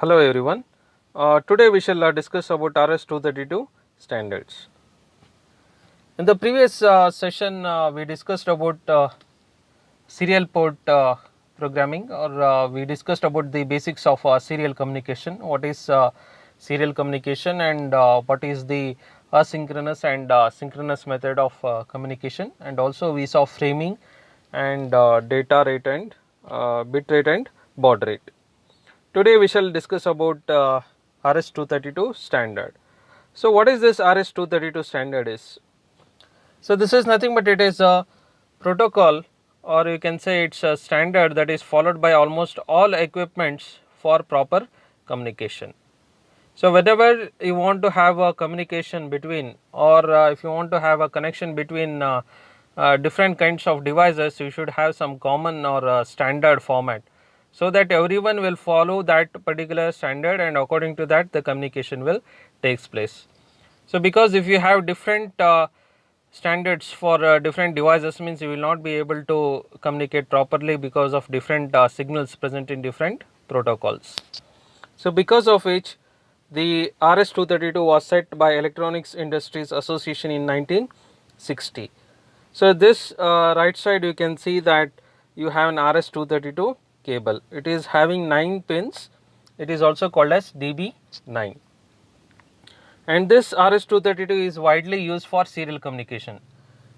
Hello everyone. Today we shall discuss about RS-232 standards. In the previous session we discussed about serial port programming, or we discussed about the basics of serial communication. What is serial communication, and what is the asynchronous and synchronous method of communication, and also we saw framing and data rate and bit rate and baud rate. Today we shall discuss about RS-232 standard. So what is this RS-232 standard is? So this is nothing but it is a protocol, or you can say it's a standard that is followed by almost all equipments for proper communication. So whenever you want to have a communication between, or if you want to have a connection between different kinds of devices, you should have some common or standard format, so that everyone will follow that particular standard, and according to that the communication will takes place. So because if you have different standards for different devices, means you will not be able to communicate properly because of different signals present in different protocols. So because of which the RS-232 was set by Electronics Industries Association in 1960. So this right side you can see that you have an RS-232 cable. It is having 9 pins. It is also called as DB9. And this RS-232 is widely used for serial communication.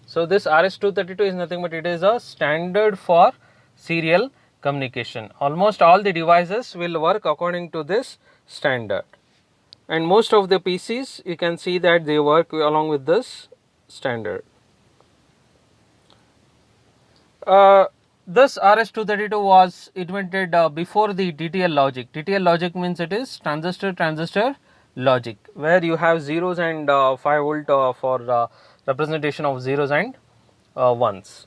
So this RS-232 is nothing but it is a standard for serial communication. Almost all the devices will work according to this standard, and most of the PCs you can see that they work along with this standard. This RS-232 was invented before the TTL logic. TTL logic means it is transistor logic, where you have zeros and 5 volt for representation of zeros and ones.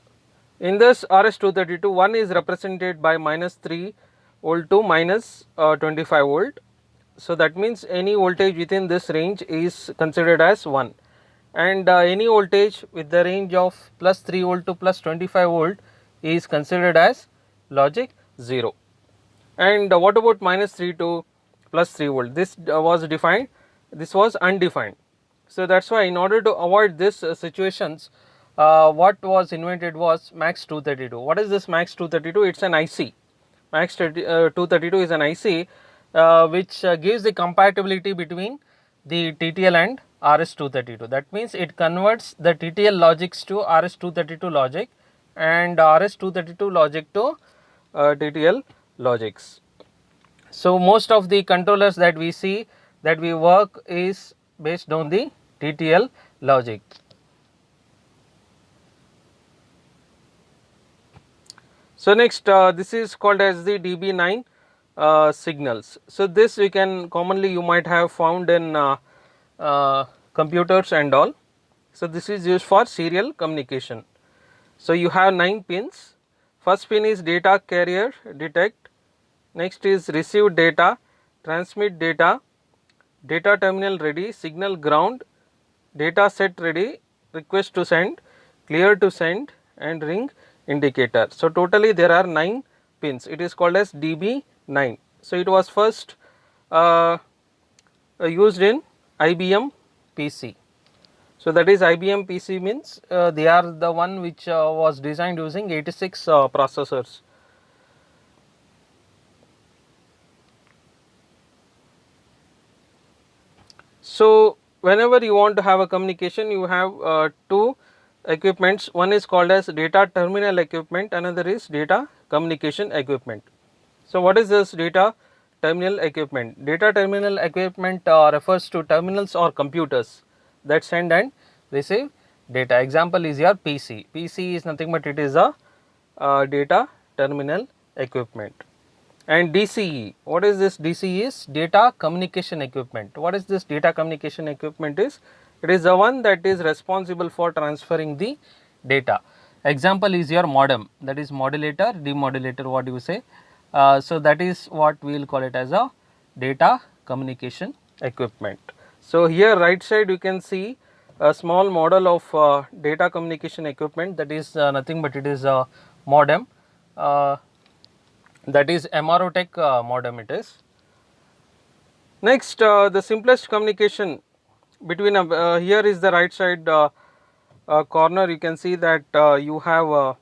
In this RS-232, 1 is represented by -3 volt to -25 volt. So that means any voltage within this range is considered as 1, and any voltage with the range of +3 volt to +25 volt is considered as logic 0. And what about -3 to +3 volt? This was defined, this was undefined. So that's why in order to avoid this situations, what was invented was MAX232. What is this MAX232? It's an IC. MAX232 is an IC which gives the compatibility between the TTL and RS-232. That means it converts the TTL logics to RS-232 logic, and RS-232 logic to TTL logics. So most of the controllers that we see that we work is based on the TTL logic. So next this is called as the DB9 signals. So this we can commonly you might have found in computers and all. So this is used for serial communication. So you have 9 pins. First pin is data carrier detect, next is receive data, transmit data, data terminal ready, signal ground, data set ready, request to send, clear to send, and ring indicator. So totally there are 9 pins. It is called as DB9. So it was first used in IBM PC. So that is IBM PC means they are the one which was designed using 86 processors. So whenever you want to have a communication, you have 2 equipments. One is called as data terminal equipment, another is data communication equipment. So what is this data terminal equipment? Data terminal equipment refers to terminals or computers that send and receive data. Example is your PC. PC is nothing but it is a data terminal equipment. And DCE, what is this? DCE is data communication equipment. What is this data communication equipment is? It is the one that is responsible for transferring the data. Example is your modem, that is modulator, demodulator, what do you say? So that is what we will call it as a data communication equipment. So here right side you can see a small model of data communication equipment, that is nothing but it is a modem, that is MRO Tech modem it is. Next, the simplest communication between here is the right side corner. You can see that you have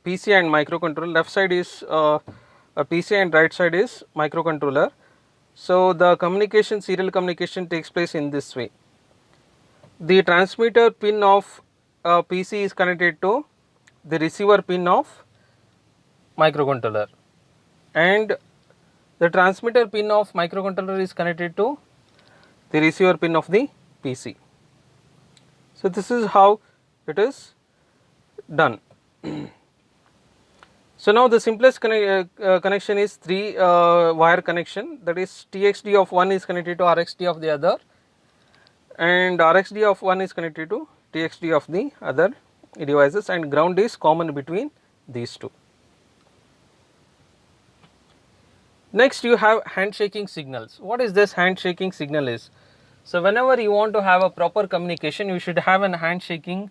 PC and microcontroller. Left side is a PC and right side is microcontroller. So the communication, serial communication takes place in this way. The transmitter pin of PC is connected to the receiver pin of microcontroller, and the transmitter pin of microcontroller is connected to the receiver pin of the PC. So this is how it is done. So now the simplest connection is 3 wire connection, that is TXD of one is connected to RXD of the other, and RXD of one is connected to TXD of the other devices, and ground is common between these two. Next, you have handshaking signals. What is this handshaking signal is? So whenever you want to have a proper communication, you should have an handshaking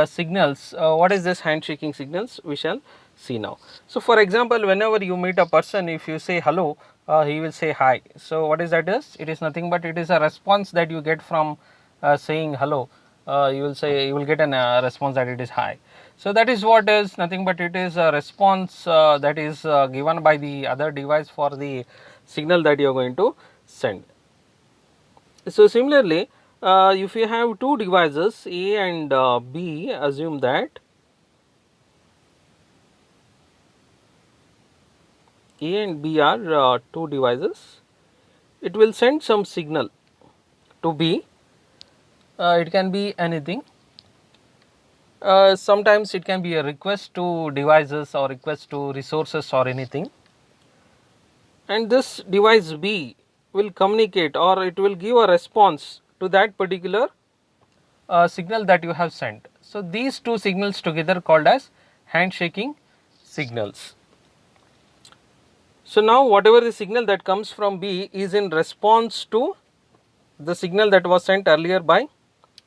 signals. What is this handshaking signals? We shall see now. So for example, whenever you meet a person, if you say hello, he will say hi. So what is that is? It is nothing but it is a response that you get from saying hello. You will get a response that it is hi. So that is what is nothing but it is a response that is given by the other device for the signal that you are going to send. So similarly, if you have two devices A and B, assume that A and B are two devices, it will send some signal to B. It can be anything. Sometimes it can be a request to devices or request to resources or anything, and this device B will communicate or it will give a response to that particular signal that you have sent. So these two signals together called as handshaking signals. So now whatever the signal that comes from B is in response to the signal that was sent earlier by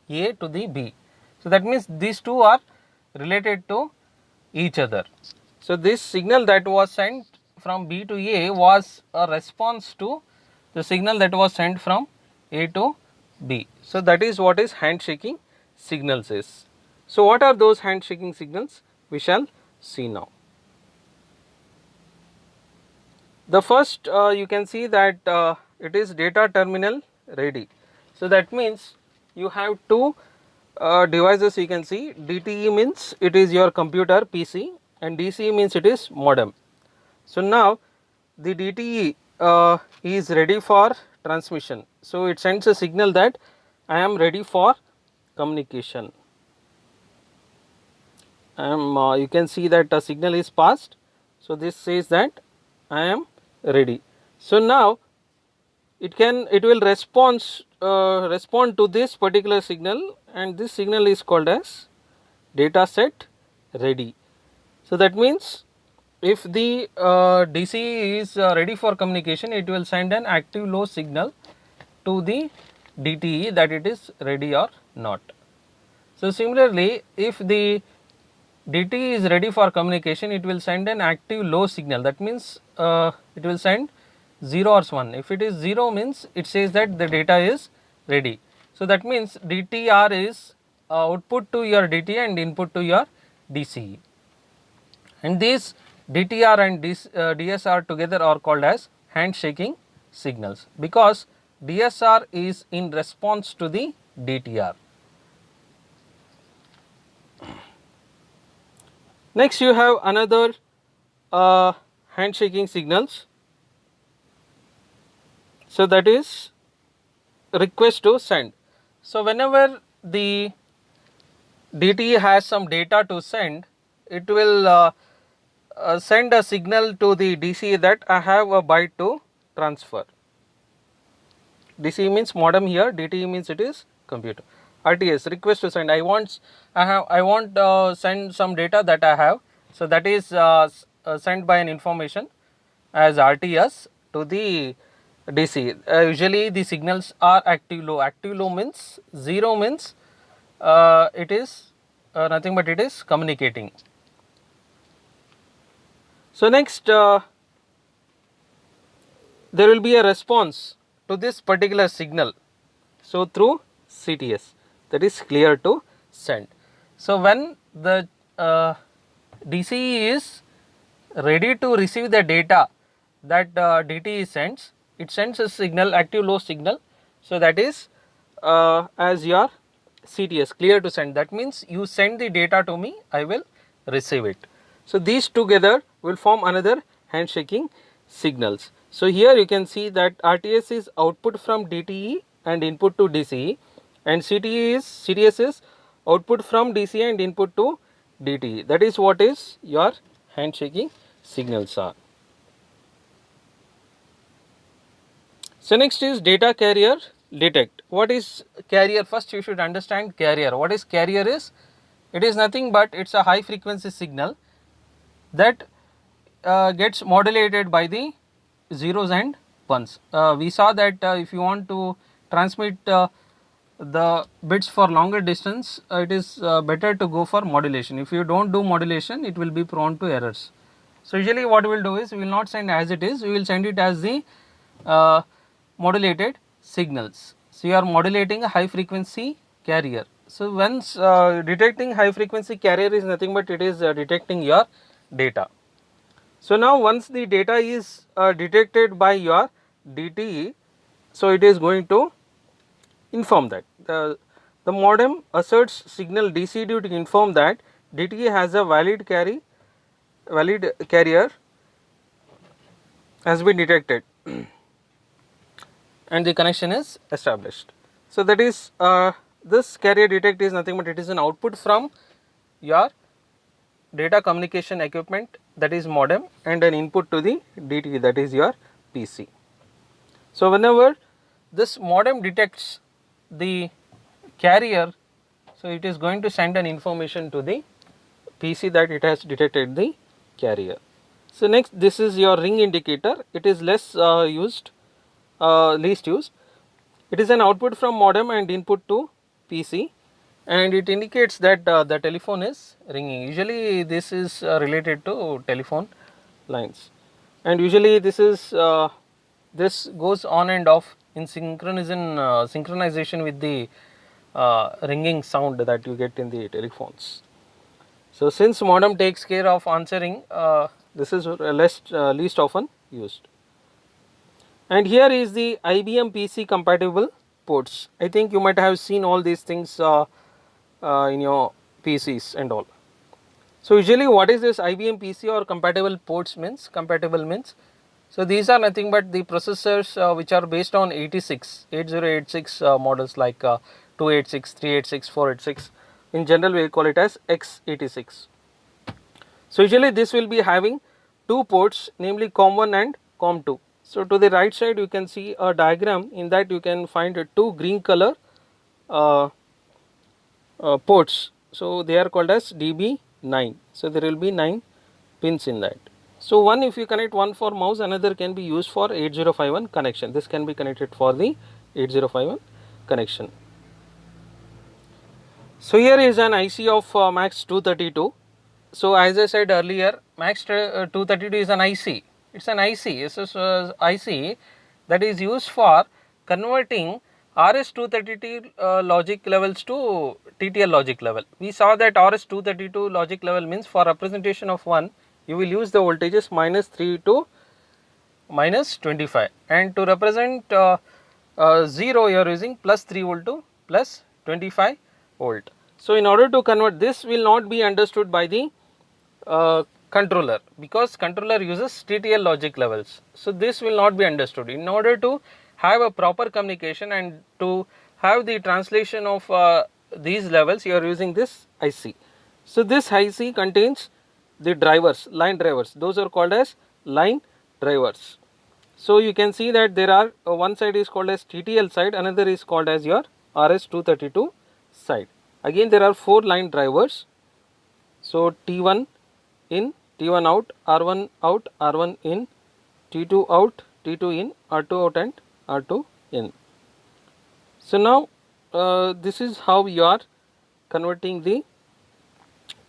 A to the B. So that means these two are related to each other. So this signal that was sent from B to A was a response to the signal that was sent from A to B. So that is what is handshaking signals is. So what are those handshaking signals? We shall see now. The first you can see that it is data terminal ready. So that means you have two devices. You can see DTE means it is your computer PC and DCE means it is modem. So now the DTE is ready for transmission. So it sends a signal that I am ready for communication. You can see that a signal is passed. So this says that I am ready. So now it will respond to this particular signal, and this signal is called as data set ready. So that means if the DC is ready for communication, it will send an active low signal to the DTE that it is ready or not. So similarly, if the DTE is ready for communication, it will send an active low signal. That means it will send 0 or 1. If it is 0 means it says that the data is ready. So that means DTR is output to your DTE and input to your DCE. And these DTR and DSR together are called as handshaking signals, because DSR is in response to the DTR. Next you have another handshaking signals. So that is request to send. So whenever the DTE has some data to send, it will send a signal to the DCE that I have a byte to transfer. DCE means modem here, DTE means it is computer. RTS, request to send. I want send some data that I have. So that is sent by an information as RTS to the DC. Usually the signals are active low. Active low means 0 means it is nothing but it is communicating. So next there will be a response to this particular signal. So, through CTS, that is clear to send. So, when the DCE is ready to receive the data that DTE sends, it sends a signal, active low signal. So, that is as your CTS, clear to send. That means you send the data to me, I will receive it. So, these together will form another handshaking signals. So, here you can see that RTS is output from DTE and input to DCE, and CTS is output from DCE and input to DTE. That is what is your handshaking signals are. So, next is data carrier detect. What is carrier? First you should understand carrier. What is carrier is? It is nothing but it is a high frequency signal that gets modulated by the zeros and ones. We saw that if you want to transmit the bits for longer distance, it is better to go for modulation. If you do not do modulation, it will be prone to errors. So, usually what we will do is we will not send as it is, we will send it as the modulated signals. So, you are modulating a high frequency carrier. So, once detecting high frequency carrier is nothing but it is detecting your data. So, now once the data is detected by your DTE, so it is going to inform that the modem asserts signal DCD to inform that DTE has a valid carrier has been detected and the connection is established. So, that is this carrier detect is nothing but it is an output from your data communication equipment, that is modem, and an input to the DTE, that is your PC. So, whenever this modem detects the carrier, so it is going to send an information to the PC that it has detected the carrier. So, next this is your ring indicator. It is least used. It is an output from modem and input to PC, and it indicates that the telephone is ringing. Usually this is related to telephone lines, and usually this is this goes on and off in synchronization with the ringing sound that you get in the telephones. So, since modem takes care of answering, this is least often used. And here is the IBM PC compatible ports. I think you might have seen all these things in your PCs and all. So, usually what is this IBM PC or compatible ports means? Compatible means, so these are nothing but the processors which are based on 8086 models like 286, 386, 486. In general we call it as x86. So, usually this will be having two ports, namely COM1 and COM2. So, to the right side you can see a diagram, in that you can find two green color ports. So, they are called as DB9. So, there will be 9 pins in that. So, one, if you connect one for mouse, another can be used for 8051 connection. This can be connected for the 8051 connection. So, here is an IC of MAX 232. So, as I said earlier, MAX 232 is an IC. It is an IC. It's an IC that is used for converting RS-232 logic levels to TTL logic level. We saw that RS-232 logic level means for representation of 1, you will use the voltages -3 to -25, and to represent 0 you are using +3 volt to +25 volt. So, in order to convert, this will not be understood by the controller, because controller uses TTL logic levels. So, this will not be understood. In order to have a proper communication and to have the translation of these levels, you are using this IC. So, this IC contains the drivers, line drivers, those are called as line drivers. So, you can see that there are one side is called as TTL side, another is called as your RS-232 side. Again there are 4 line drivers. So, T1 in, T1 out, R1 out, R1 in, T2 out, T2 in, R2 out and R2 in. So, now this is how you are converting the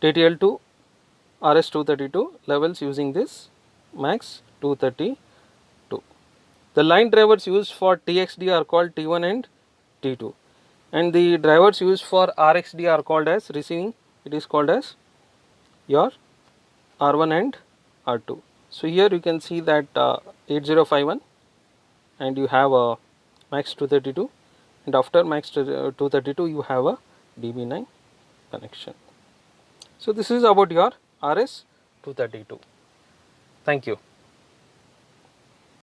TTL to RS-232 levels using this MAX 232. The line drivers used for TXD are called T1 and T2, and the drivers used for RXD are called as receiving, it is called as your R1 and R2. So here you can see that 8051, and you have a MAX 232, and after MAX 232 you have a DB9 connection. So this is about your RS 232. Thank you.